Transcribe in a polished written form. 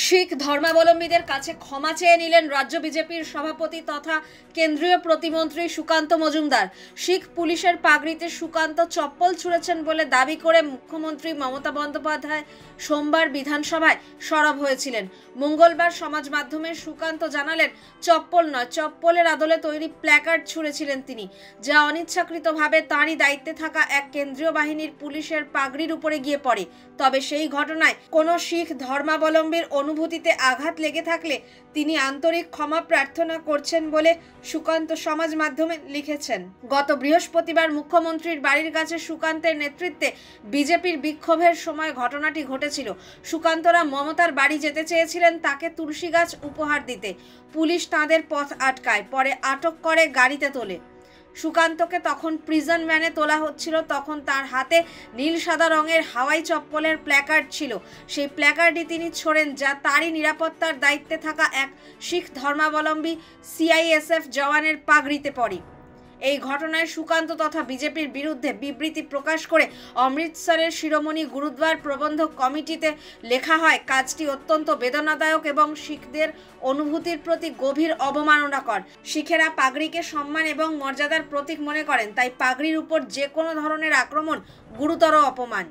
শিখ ধর্মাবলম্বীদের কাছে ক্ষমা চেয়ে নিলেন রাজ্য বিজেপির সভাপতি তথা কেন্দ্রীয় প্রতিমন্ত্রী সুকান্ত মজুমদার। শিখ পুলিশের পাগড়িতে সুকান্ত চপ্পল ছুঁড়েছেন বলে দাবি করে মুখ্যমন্ত্রী মমতা বন্দ্যোপাধ্যায় সোমবার বিধানসভায় সরব হয়েছিলেন। মঙ্গলবার সমাজ মাধ্যমে সুকান্ত জানালেন, চপ্পল নয়, চপ্পলের আদলে তৈরি প্ল্যাকার্ড ছুঁড়েছিলেন তিনি, যা অনিচ্ছাকৃতভাবে তাঁরই দায়িত্বে থাকা এক কেন্দ্রীয় বাহিনীর পুলিশের পাগড়ির উপরে গিয়ে পড়ে। তবে সেই ঘটনায় কোনো শিখ ধর্মাবলম্বীর অনুভূতিতে আঘাত লেগে থাকলে তিনি আন্তরিক ক্ষমা প্রার্থনা করছেন বলে সুকান্ত সমাজ মাধ্যমে লিখেছেন। গত বৃহস্পতিবার মুখ্যমন্ত্রীর বাড়ির কাছে সুকান্তের নেতৃত্বে বিজেপির বিক্ষোভের সময় ঘটনাটি ঘটেছিল। সুকান্তরা মমতার বাড়ি যেতে চেয়েছিলেন তাকে তুলসী গাছ উপহার দিতে। পুলিশ তাঁদের পথ আটকায়, পরে আটক করে গাড়িতে তোলে। সুকান্তকে তখন প্রিজন ভ্যানে তোলা হচ্ছিল। তখন তার হাতে নীল সাদা রঙের হাওয়াই চপ্পলের প্ল্যাকার্ড ছিল। সেই প্ল্যাকার্ডই তিনি ছোড়েন, যা তারই নিরাপত্তার দায়িত্বে থাকা এক শিখ ধর্মাবলম্বী সিআইএসএফ জওয়ানের পাগড়িতে পড়ে। এই ঘটনায় সুকান্ত তথা বিজেপির বিরুদ্ধে বিবৃতি প্রকাশ করে অমৃতসরের শিরোমণি গুরুদ্বার প্রবন্ধক কমিটিতে লেখা হয়, কাজটি অত্যন্ত বেদনাদায়ক এবং শিখদের অনুভূতির প্রতি গভীর অবমাননাকর। শিখেরা পাগড়িকে সম্মান এবং মর্যাদার প্রতীক মনে করেন, তাই পাগড়ির উপর যে কোনো ধরনের আক্রমণ গুরুতর অপমান।